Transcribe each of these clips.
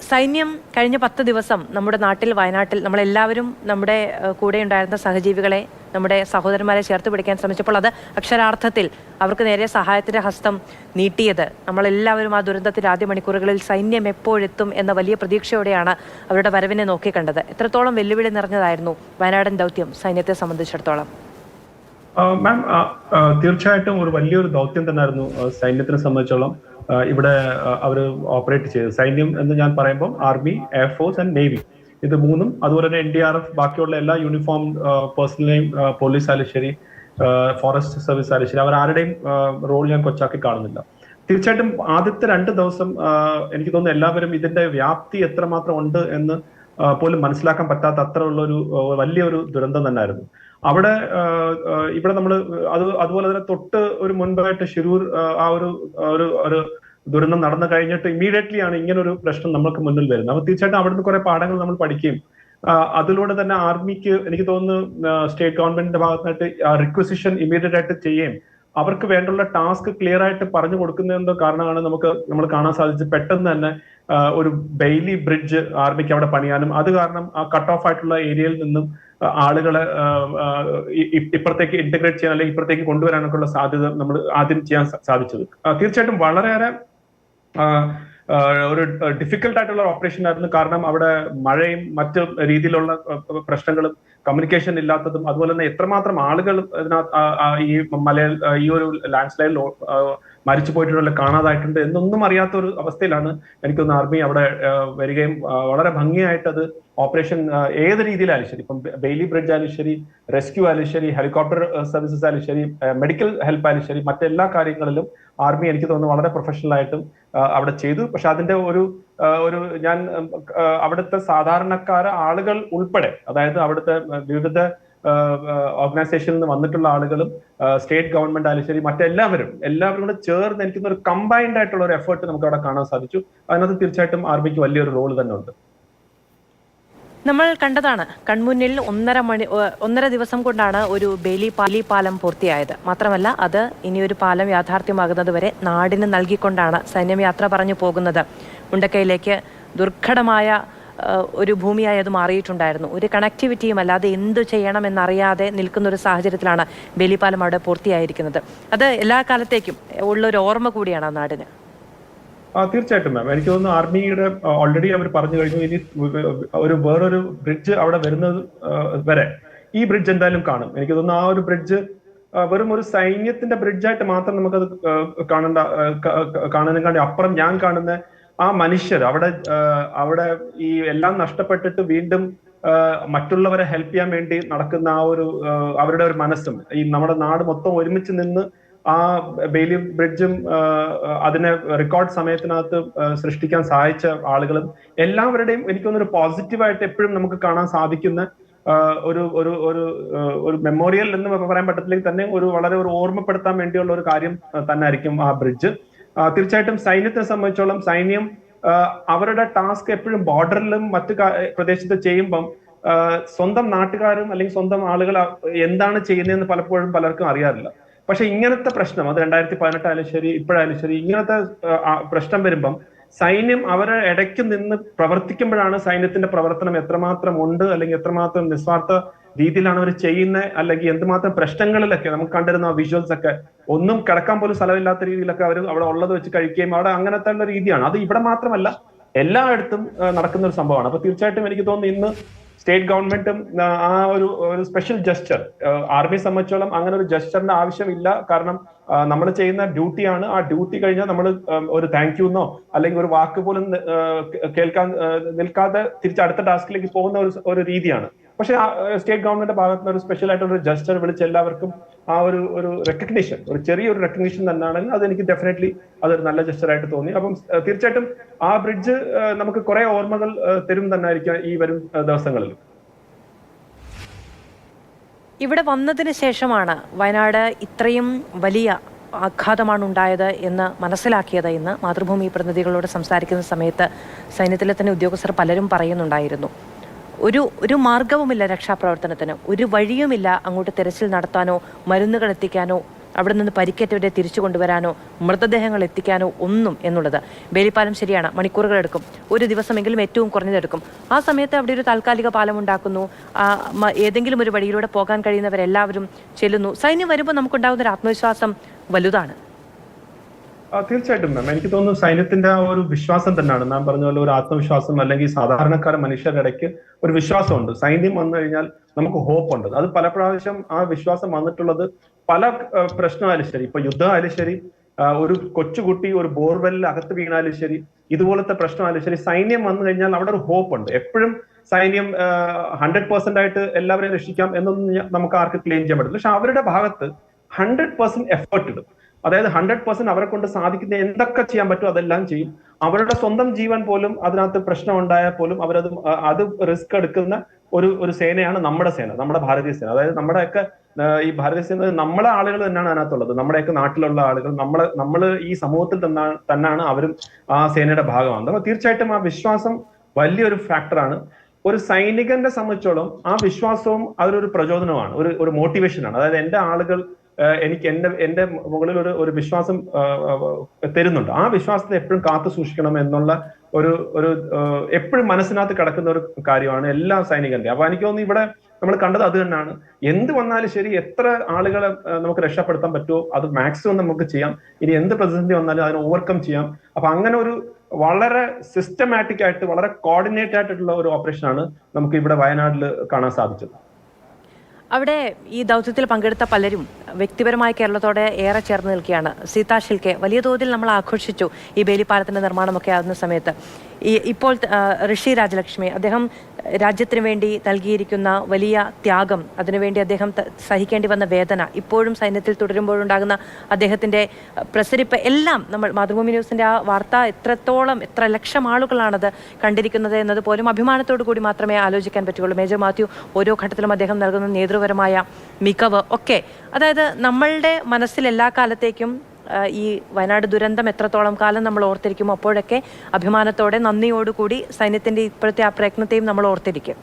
സൈന്യം കഴിഞ്ഞ 10 ദിവസം നമ്മുടെ നാട്ടിൽ വയനാട്ടിൽ നമ്മളെല്ലാവരും നമ്മുടെ കൂടെ ഉണ്ടായിരുന്ന സഹജീവികളെ നമ്മുടെ സഹോദരന്മാരെ ചേർത്ത് പിടിക്കാൻ ശ്രമിച്ചപ്പോൾ അത് അക്ഷരാർത്ഥത്തിൽ അവർക്ക് നേരെ സഹായത്തിന്റെ ഹസ്തം നീട്ടിയത് നമ്മളെല്ലാവരും ആ ദുരന്തത്തിന്റെ ആദ്യ മണിക്കൂറുകളിൽ സൈന്യം എപ്പോഴെത്തും എന്ന വലിയ പ്രതീക്ഷയോടെയാണ് അവരുടെ വരവിനെ നോക്കിക്കണ്ടത്. എത്രത്തോളം വെല്ലുവിളി നിറഞ്ഞതായിരുന്നു വയനാടൻ ദൗത്യം സൈന്യത്തെ സംബന്ധിച്ചിടത്തോളം? മാം, തീർച്ചയായിട്ടും ഒരു വലിയൊരു ദൗത്യം തന്നെയായിരുന്നു സൈന്യത്തിനെ സംബന്ധിച്ചോളം ഇവിടെ അവർ ഓപ്പറേറ്റ് ചെയ്തത്. സൈന്യം എന്ന് ഞാൻ പറയുമ്പോൾ ആർമി, എയർഫോഴ്സ് ആൻഡ് നേവി, ഇത് മൂന്നും, അതുപോലെ തന്നെ NDRF, ബാക്കിയുള്ള എല്ലാ യൂണിഫോം പേഴ്സണലെയും, പോലീസ് ആയാലും ശരി, ഫോറസ്റ്റ് സർവീസ് ആയാലും ശരി, അവർ ആരുടെയും റോൾ ഞാൻ കൊച്ചാക്കി കാണുന്നില്ല. തീർച്ചയായിട്ടും ആദ്യത്തെ 2 ദിവസം എനിക്ക് തോന്നുന്നു എല്ലാവരും ഇതിന്റെ വ്യാപ്തി എത്രമാത്രം ഉണ്ട് എന്ന് പോലും മനസ്സിലാക്കാൻ പറ്റാത്ത അത്ര ഉള്ളൊരു വലിയൊരു ദുരന്തം തന്നെയായിരുന്നു. അവിടെ ഇവിടെ നമ്മൾ അതുപോലെ തന്നെ തൊട്ട് ഒരു മുൻപായിട്ട് ശിരൂർ ആ ഒരു ദുരന്തം നടന്നു കഴിഞ്ഞിട്ട് ഇമ്മീഡിയറ്റ്ലി ആണ് ഇങ്ങനെ ഒരു പ്രശ്നം നമുക്ക് മുന്നിൽ വരുന്നത്. അപ്പൊ തീർച്ചയായിട്ടും അവിടുന്ന് കുറെ പാഠങ്ങൾ നമ്മൾ പഠിക്കുകയും അതിലൂടെ തന്നെ ആർമിക്ക് എനിക്ക് തോന്നുന്നു സ്റ്റേറ്റ് ഗവൺമെന്റിന്റെ ഭാഗത്തായിട്ട് റിക്വസിഷൻ ഇമ്മീഡിയറ്റ് ആയിട്ട് ചെയ്യുകയും അവർക്ക് വേണ്ടുള്ള ടാസ്ക് ക്ലിയർ ആയിട്ട് പറഞ്ഞു കൊടുക്കുന്നതിന്റെ കാരണമാണ് നമ്മൾ കാണാൻ സാധിച്ചത്. പെട്ടെന്ന് തന്നെ ഒരു ബെയിലി ബ്രിഡ്ജ് ആർമിക്ക് അവിടെ പണിയാനും അത് കാരണം ആ കട്ട് ഓഫ് ആയിട്ടുള്ള ഏരിയയിൽ നിന്നും ആളുകളെ ഇപ്പുറത്തേക്ക് ഇന്റഗ്രേറ്റ് ചെയ്യാൻ അല്ലെങ്കിൽ ഇപ്പുറത്തേക്ക് കൊണ്ടുവരാനൊക്കെ ഉള്ള സാധ്യത നമ്മൾ ആദ്യം ചെയ്യാൻ സാധിച്ചത്. തീർച്ചയായിട്ടും വളരെയേറെ ഒരു ഡിഫിക്കൽട്ട് ആയിട്ടുള്ള ഓപ്പറേഷൻ ആയിരുന്നു. കാരണം അവിടെ മഴയും മറ്റു രീതിയിലുള്ള പ്രശ്നങ്ങളും കമ്മ്യൂണിക്കേഷൻ ഇല്ലാത്തതും അതുപോലെ തന്നെ എത്രമാത്രം ആളുകൾ ഈ ഒരു ലാൻഡ് സ്ലൈഡിൽ മരിച്ചു പോയിട്ടുള്ള കാണാതായിട്ടുണ്ട് എന്നൊന്നും അറിയാത്ത ഒരു അവസ്ഥയിലാണ് എനിക്കൊന്ന് ആർമി അവിടെ വരികയും വളരെ ഭംഗിയായിട്ട് അത് ഓപ്പറേഷൻ ഏത് രീതിയിലായാലും ശരി, ഇപ്പം ബെയിലി ബ്രിഡ്ജ് ആയാലും ശരി, റെസ്ക്യൂ ആയാലും ശരി, ഹെലികോപ്റ്റർ സർവീസസ് ആയാലും ശരി, മെഡിക്കൽ ഹെൽപ്പ് ആയാലും ശരി, മറ്റെല്ലാ കാര്യങ്ങളിലും ആർമി എനിക്ക് തോന്നുന്നു വളരെ പ്രൊഫഷണൽ ആയിട്ടും അവിടെ ചെയ്തു. പക്ഷെ അതിന്റെ ഒരു ഞാൻ അവിടുത്തെ സാധാരണക്കാര ആളുകൾ ഉൾപ്പെടെ, അതായത് അവിടുത്തെ വിവിധ ഓർഗനൈസേഷനിൽ നിന്ന് വന്നിട്ടുള്ള ആളുകളും സ്റ്റേറ്റ് ഗവൺമെന്റ് ആയാലും ശരി, മറ്റെല്ലാവരും കൂടെ ചേർന്ന് എനിക്ക് ഒരു കമ്പൈൻഡ് ആയിട്ടുള്ള ഒരു എഫേർട്ട് നമുക്ക് അവിടെ കാണാൻ സാധിച്ചു. അതിനകത്ത് തീർച്ചയായിട്ടും ആർമിക്ക് വലിയൊരു റോൾ തന്നെ ഉണ്ട്. നമ്മൾ കണ്ടതാണ് കൺമുന്നിൽ 1.5 ദിവസം കൊണ്ടാണ് ഒരു ബെയിലി പാലം പൂർത്തിയായത്. മാത്രമല്ല അത് ഇനിയൊരു പാലം യാഥാർത്ഥ്യമാകുന്നത് വരെ നാടിന് നൽകിക്കൊണ്ടാണ് സൈന്യം യാത്ര പറഞ്ഞു പോകുന്നത്. മുണ്ടക്കയിലേക്ക് ദുർഘടമായ ഒരു ഭൂമിയായി അത് മാറിയിട്ടുണ്ടായിരുന്നു. ഒരു കണക്ടിവിറ്റിയും അല്ലാതെ എന്തു ചെയ്യണമെന്നറിയാതെ നിൽക്കുന്ന ഒരു സാഹചര്യത്തിലാണ് ബെയിലി പാലം അവിടെ പൂർത്തിയായിരിക്കുന്നത്. അത് എല്ലാ കാലത്തേക്കും ഉള്ളൊരു ഓർമ്മ കൂടിയാണ് ആ നാടിന്. തീർച്ചയായിട്ടും മാം, എനിക്ക് തോന്നുന്നു ആർമിയുടെ ഓൾറെഡി അവർ പറഞ്ഞു കഴിഞ്ഞു ഇനി വേറൊരു ബ്രിഡ്ജ് അവിടെ വരുന്നത് വരെ ഈ ബ്രിഡ്ജ് എന്തായാലും കാണും. എനിക്ക് തോന്നുന്നു ആ ഒരു ബ്രിഡ്ജ് വെറും ഒരു സൈന്യത്തിന്റെ ബ്രിഡ്ജായിട്ട് മാത്രം നമുക്കത് കാണുന്നതിനെക്കാണ്ടി അപ്പുറം ഞാൻ കാണുന്ന ആ മനുഷ്യർ അവിടെ ഈ എല്ലാം നഷ്ടപ്പെട്ടിട്ട് വീണ്ടും മറ്റുള്ളവരെ ഹെൽപ്പ് ചെയ്യാൻ വേണ്ടി നടക്കുന്ന ആ ഒരു അവരുടെ ഒരു മനസ്സും ഈ നമ്മുടെ നാട് മൊത്തം ഒരുമിച്ച് നിന്ന് ആ ബെയിലി ബ്രിഡ്ജും അതിനെ റെക്കോർഡ് സമയത്തിനകത്ത് സൃഷ്ടിക്കാൻ സഹായിച്ച ആളുകളും എല്ലാവരുടെയും എനിക്കൊന്നൊരു പോസിറ്റീവായിട്ട് എപ്പോഴും നമുക്ക് കാണാൻ സാധിക്കുന്ന ഒരു മെമ്മോറിയൽ എന്ന് പറയാൻ പറ്റത്തില്ലെങ്കിൽ തന്നെ വളരെ ഓർമ്മപ്പെടുത്താൻ വേണ്ടിയുള്ള ഒരു കാര്യം തന്നെ ആയിരിക്കും ആ ബ്രിഡ്ജ്. തീർച്ചയായിട്ടും സൈന്യത്തെ സംബന്ധിച്ചോളം സൈന്യം അവരുടെ ടാസ്ക് എപ്പോഴും ബോർഡറിലും മറ്റു പ്രദേശത്ത് ചെയ്യുമ്പം സ്വന്തം നാട്ടുകാരും അല്ലെങ്കിൽ സ്വന്തം ആളുകൾ എന്താണ് ചെയ്യുന്നതെന്ന് പലപ്പോഴും പലർക്കും അറിയാറില്ല. പക്ഷെ ഇങ്ങനത്തെ പ്രശ്നം അത് 2018 ആയാലും ശരി, ഇപ്പോഴായാലും ശരി, ഇങ്ങനത്തെ പ്രശ്നം വരുമ്പം സൈന്യം അവരെ ഇടയ്ക്ക് നിന്ന് പ്രവർത്തിക്കുമ്പോഴാണ് സൈന്യത്തിന്റെ പ്രവർത്തനം എത്രമാത്രം ഉണ്ട് അല്ലെങ്കിൽ എത്രമാത്രം നിസ്വാർത്ഥ രീതിയിലാണ് അവർ ചെയ്യുന്നത്, അല്ലെങ്കിൽ എന്തുമാത്രം പ്രശ്നങ്ങളിലൊക്കെ നമുക്ക് കണ്ടിരുന്ന വിഷ്വൽസ് ഒക്കെ ഒന്നും കിടക്കാൻ പോലും സ്ഥലമില്ലാത്ത രീതിയിലൊക്കെ അവർ അവിടെ ഉള്ളത് വെച്ച് കഴിക്കുകയും അവിടെ അങ്ങനത്തെ ഉള്ള രീതിയാണ്. അത് ഇവിടെ മാത്രമല്ല എല്ലായിടത്തും നടക്കുന്ന ഒരു സംഭവമാണ്. അപ്പൊ തീർച്ചയായിട്ടും എനിക്ക് തോന്നുന്നു ഇന്ന് സ്റ്റേറ്റ് ഗവൺമെന്റും ആ ഒരു സ്പെഷ്യൽ ജസ്റ്റർ ആർമിയെ സംബന്ധിച്ചോളം അങ്ങനെ ഒരു ജസ്റ്ററിന്റെ ആവശ്യമില്ല. കാരണം നമ്മൾ ചെയ്യുന്ന ഡ്യൂട്ടിയാണ്. ആ ഡ്യൂട്ടി കഴിഞ്ഞാൽ നമ്മൾ ഒരു താങ്ക് യുന്നോ അല്ലെങ്കിൽ ഒരു വാക്ക് പോലും കേൾക്കാൻ നിൽക്കാതെ തിരിച്ച് അടുത്ത ടാസ്കിലേക്ക് പോകുന്ന ഒരു രീതിയാണ്. പക്ഷെ സ്റ്റേറ്റ് ഗവൺമെന്റിന്റെ ഭാഗത്ത് നിന്ന് ഒരു സ്പെഷ്യൽ ആയിട്ടുള്ള ഒരു ജസ്റ്റർ വിളിച്ച് എല്ലാവർക്കും ആ ഒരു റെക്കഗ്നീഷൻ, ഒരു ചെറിയൊരു റെക്കഗ്നീഷൻ തന്നെയാണെങ്കിൽ അത് എനിക്ക് ഡെഫിനറ്റ്ലി അതൊരു നല്ല ജസ്റ്റർ ആയിട്ട് തോന്നി. അപ്പം തീർച്ചയായിട്ടും ആ ബ്രിഡ്ജ് നമുക്ക് കുറെ ഓർമ്മകൾ തരും തന്നെ ആയിരിക്കും ഈ വരും ദിവസങ്ങളിൽ. ഇവിടെ വന്നതിന് ശേഷമാണ് വയനാട് ഇത്രയും വലിയ ആഘാതമാണ് ഉണ്ടായത് എന്ന് മനസ്സിലാക്കിയത് എന്ന് മാതൃഭൂമി പ്രതിനിധികളോട് സംസാരിക്കുന്ന സമയത്ത് സൈന്യത്തിലെ തന്നെ ഉദ്യോഗസ്ഥർ പലരും പറയുന്നുണ്ടായിരുന്നു. ഒരു മാർഗവുമില്ല രക്ഷാപ്രവർത്തനത്തിന്, ഒരു വഴിയുമില്ല അങ്ങോട്ട് തെരച്ചിൽ നടത്താനോ മരുന്നുകൾ എത്തിക്കാനോ അവിടെ നിന്ന് പരിക്കേറ്റവരെ തിരിച്ചു കൊണ്ടുവരാനോ മൃതദേഹങ്ങൾ എത്തിക്കാനോ ഒന്നും എന്നുള്ളത്. ബേലിപ്പാലം ശരിയാണ്, മണിക്കൂറുകൾ എടുക്കും, ഒരു ദിവസമെങ്കിലും ഏറ്റവും കുറഞ്ഞതെടുക്കും. ആ സമയത്ത് അവിടെ ഒരു താൽക്കാലിക പാലം ഉണ്ടാക്കുന്നു, ഏതെങ്കിലും ഒരു വഴിയിലൂടെ പോകാൻ കഴിയുന്നവരെല്ലാവരും ചെല്ലുന്നു. സൈന്യം വരുമ്പോൾ നമുക്കുണ്ടാകുന്ന ഒരു ആത്മവിശ്വാസം വലുതാണ്. തീർച്ചയായിട്ടും മാം, എനിക്ക് തോന്നുന്നു സൈന്യത്തിന്റെ ആ ഒരു വിശ്വാസം തന്നെയാണ് നാം പറഞ്ഞ പോലെ ഒരു ആത്മവിശ്വാസം, അല്ലെങ്കിൽ സാധാരണക്കാര മനുഷ്യരുടെ ഇടയ്ക്ക് ഒരു വിശ്വാസമുണ്ട്. സൈന്യം വന്നു കഴിഞ്ഞാൽ നമുക്ക് ഹോപ്പ് ഉണ്ട്. അത് പല പ്രാവശ്യം ആ വിശ്വാസം വന്നിട്ടുള്ളത് പല പ്രശ്നമായാലും ശരി, ഇപ്പൊ യുദ്ധമായാലും ശരി, ഒരു കൊച്ചുകുട്ടി ഒരു ബോർവെല്ലിൽ അകത്ത് വീണാലും ശരി, ഇതുപോലത്തെ പ്രശ്നമായാലും ശരി, സൈന്യം വന്നു കഴിഞ്ഞാൽ അവിടെ ഒരു ഹോപ്പ് ഉണ്ട്. എപ്പോഴും സൈന്യം 100% ആയിട്ട് എല്ലാവരെയും രക്ഷിക്കാം എന്നൊന്നും നമുക്ക് ആർക്ക് ക്ലെയിം ചെയ്യാൻ പറ്റില്ല. പക്ഷെ അവരുടെ ഭാഗത്ത് 100% എഫേർട്ട് ഇടും. അതായത് 100% അവരെ കൊണ്ട് സാധിക്കുന്ന എന്തൊക്കെ ചെയ്യാൻ പറ്റും അതെല്ലാം ചെയ്യും. അവരുടെ സ്വന്തം ജീവൻ പോലും അതിനകത്ത് പ്രശ്നം ഉണ്ടായാൽ പോലും അത് റിസ്ക് എടുക്കുന്ന ഒരു സേനയാണ് നമ്മുടെ സേന, നമ്മുടെ ഭാരതീയ സേന. അതായത് നമ്മുടെയൊക്കെ ഈ ഭാരതീയ സേന നമ്മളെ ആളുകൾ തന്നെയാണ് അതിനകത്തുള്ളത്. നമ്മുടെയൊക്കെ നാട്ടിലുള്ള ആളുകൾ, നമ്മള് ഈ സമൂഹത്തിൽ തന്നെയാണ് അവരും ആ സേനയുടെ ഭാഗമാണ്. അപ്പൊ തീർച്ചയായിട്ടും ആ വിശ്വാസം വലിയൊരു ഫാക്ടറാണ്. ഒരു സൈനികന്റെ സംബന്ധിച്ചോളം ആ വിശ്വാസവും അതൊരു പ്രചോദനമാണ്, ഒരു മോട്ടിവേഷനാണ്. അതായത് എന്റെ ആളുകൾ എനിക്ക് എന്റെ മുകളിൽ ഒരു വിശ്വാസം തരുന്നുണ്ട്. ആ വിശ്വാസത്തെ എപ്പോഴും കാത്തു സൂക്ഷിക്കണം എന്നുള്ള ഒരു എപ്പോഴും മനസ്സിനകത്ത് കിടക്കുന്ന ഒരു കാര്യമാണ് എല്ലാ സൈനികന്റെ. അപ്പൊ എനിക്ക് തോന്നുന്നു ഇവിടെ നമ്മൾ കണ്ടത് അത് തന്നെയാണ്. എന്ത് വന്നാലും ശരി, എത്ര ആളുകളെ നമുക്ക് രക്ഷപ്പെടുത്താൻ പറ്റുമോ അത് മാക്സിമം നമുക്ക് ചെയ്യാം. ഇനി എന്ത് പ്രതിസന്ധി വന്നാലും അതിനെ ഓവർകം ചെയ്യാം. അപ്പൊ അങ്ങനെ ഒരു വളരെ സിസ്റ്റമാറ്റിക് ആയിട്ട് വളരെ കോർഡിനേറ്റ് ആയിട്ടുള്ള ഒരു ഓപ്പറേഷനാണ് നമുക്ക് ഇവിടെ വയനാട്ടിൽ കാണാൻ സാധിച്ചത്. അവിടെ ഈ ദൗത്യത്തിൽ പങ്കെടുത്ത പലരും വ്യക്തിപരമായി കേരളത്തോടെ ഏറെ ചേർന്ന് നിൽക്കുകയാണ്. സീതാ ഷിൽക്കെ വലിയ തോതിൽ നമ്മൾ ആഘോഷിച്ചു ഈ ബേലിപ്പാലത്തിന്റെ നിർമ്മാണമൊക്കെ ആകുന്ന സമയത്ത്. ഇപ്പോൾ ഋഷി രാജലക്ഷ്മി, അദ്ദേഹം രാജ്യത്തിന് വേണ്ടി നൽകിയിരിക്കുന്ന വലിയ ത്യാഗം, അതിനുവേണ്ടി അദ്ദേഹം സഹിക്കേണ്ടി വന്ന വേദന, ഇപ്പോഴും സൈന്യത്തിൽ തുടരുമ്പോഴുണ്ടാകുന്ന അദ്ദേഹത്തിന്റെ പ്രസരിപ്പ് എല്ലാം നമ്മൾ മാതൃഭൂമി ന്യൂസിന്റെ ആ വാർത്ത എത്ര ലക്ഷം ആളുകളാണത് കണ്ടിരിക്കുന്നത് എന്നത് പോലും അഭിമാനത്തോടു കൂടി മാത്രമേ ആലോചിക്കാൻ പറ്റുകയുള്ളൂ. മേജർ മാത്യു ഓരോ ഘട്ടത്തിലും അദ്ദേഹം നൽകുന്ന നേതൃപരമായ മികവ് ഒക്കെ, അതായത് നമ്മളുടെ മനസ്സിൽ എല്ലാ കാലത്തേക്കും ഈ വയനാട് ദുരന്തം എത്രത്തോളം കാലം നമ്മൾ ഓർത്തിരിക്കും, അപ്പോഴൊക്കെ അഭിമാനത്തോടെ നന്ദിയോടുകൂടി സൈന്യത്തിന്റെ ഇപ്പോഴത്തെ ആ പ്രയത്നത്തെയും നമ്മൾ ഓർത്തിരിക്കും.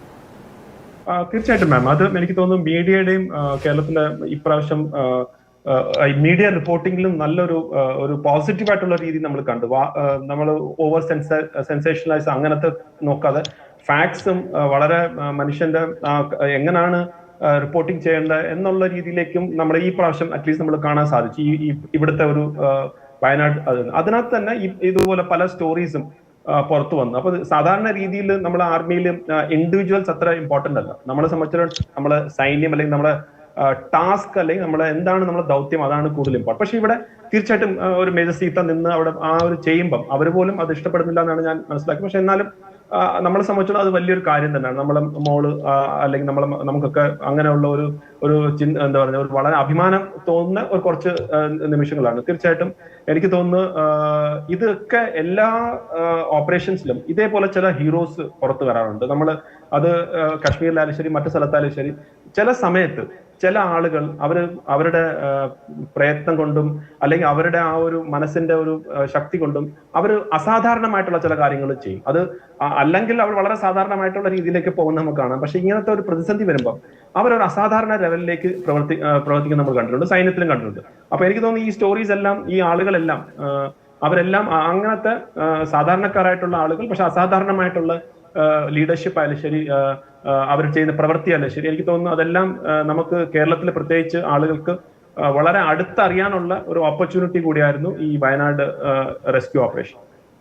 തീർച്ചയായിട്ടും മാം, അത് എനിക്ക് തോന്നുന്നു മീഡിയയുടെയും കേരളത്തിലെ ഇപ്രാവശ്യം മീഡിയ റിപ്പോർട്ടിംഗിലും നല്ലൊരു പോസിറ്റീവ് ആയിട്ടുള്ള രീതി നമ്മൾ കണ്ടു. നമ്മൾ ഓവർ സെൻസേഷനലൈസ് അങ്ങനത്തെ നോക്കാതെ ഫാക്ട്സും വളരെ മനുഷ്യന്റെ എങ്ങനെയാണ് റിപ്പോർട്ടിംഗ് ചെയ്യേണ്ടത് എന്നുള്ള രീതിയിലേക്കും നമ്മൾ ഈ പ്രാവശ്യം അറ്റ്ലീസ്റ്റ് നമ്മൾ കാണാൻ സാധിച്ചു. ഇവിടുത്തെ ഒരു വയനാട് അതിനകത്ത് തന്നെ ഇതുപോലെ പല സ്റ്റോറീസും പുറത്തു വന്നു. അപ്പൊ സാധാരണ രീതിയിൽ നമ്മുടെ ആർമിയിൽ ഇൻഡിവിജ്വൽസ് അത്ര ഇമ്പോർട്ടന്റ് അല്ല. നമ്മളെ സംബന്ധിച്ചിടത്തോളം നമ്മളെ സൈന്യം അല്ലെങ്കിൽ നമ്മളെ ടാസ്ക് അല്ലെങ്കിൽ നമ്മളെ എന്താണ് നമ്മുടെ ദൗത്യം അതാണ് കൂടുതൽ ഇമ്പോർട്ടന്റ്. പക്ഷെ ഇവിടെ തീർച്ചയായിട്ടും ഒരു മേജർ സീത നിന്ന് അവിടെ ആ ഒരു ചെയ്യുമ്പം അവർ പോലും അത് ഇഷ്ടപ്പെടുന്നില്ല എന്നാണ് ഞാൻ മനസ്സിലാക്കിയത്. പക്ഷെ എന്നാലും നമ്മളെ സംബന്ധിച്ചിടത്തോളം അത് വലിയൊരു കാര്യം തന്നെയാണ്. നമ്മളെ മോള് അല്ലെങ്കിൽ നമുക്കൊക്കെ അങ്ങനെയുള്ള ഒരു എന്താ പറയുക, ഒരു വളരെ അഭിമാനം തോന്നുന്ന ഒരു കുറച്ച് നിമിഷങ്ങളാണ്. തീർച്ചയായിട്ടും എനിക്ക് തോന്നുന്നു ഇതൊക്കെ എല്ലാ ഓപ്പറേഷൻസിലും ഇതേപോലെ ചില ഹീറോസ് പുറത്തു വരാറുണ്ട്. അത് കശ്മീരിലായാലും ശരി, മറ്റു സ്ഥലത്തായാലും ശരി, ചില സമയത്ത് ചില ആളുകൾ അവരുടെ പ്രയത്നം കൊണ്ടും അല്ലെങ്കിൽ അവരുടെ ആ ഒരു മനസ്സിന്റെ ഒരു ശക്തി കൊണ്ടും അവർ അസാധാരണമായിട്ടുള്ള ചില കാര്യങ്ങൾ ചെയ്യും. അത് അല്ലെങ്കിൽ അവർ വളരെ സാധാരണമായിട്ടുള്ള രീതിയിലേക്ക് പോകുന്ന നമുക്ക് കാണാം. പക്ഷെ ഇങ്ങനത്തെ ഒരു പ്രതിസന്ധി വരുമ്പോൾ അവരൊരു അസാധാരണ ലെവലിലേക്ക് പ്രവർത്തിക്കുന്ന നമ്മൾ കണ്ടിട്ടുണ്ട്, സൈന്യത്തിലും കണ്ടിട്ടുണ്ട്. അപ്പൊ എനിക്ക് തോന്നുന്നു ഈ സ്റ്റോറീസ് എല്ലാം, ഈ ആളുകളെല്ലാം അവരെല്ലാം അങ്ങനത്തെ സാധാരണക്കാരായിട്ടുള്ള ആളുകൾ, പക്ഷെ അസാധാരണമായിട്ടുള്ള ലീഡർഷിപ്പ് ആയാലും ശരി, അവർ ചെയ്യുന്ന പ്രവൃത്തിയായാലും ശരി, എനിക്ക് തോന്നുന്നു അതെല്ലാം നമുക്ക് കേരളത്തിൽ പ്രത്യേകിച്ച് ആളുകൾക്ക് വളരെ അടുത്തറിയാനുള്ള ഒരു ഓപ്പർച്യൂണിറ്റി കൂടിയായിരുന്നു ഈ വയനാട് റെസ്ക്യൂ ഓപ്പറേഷൻ.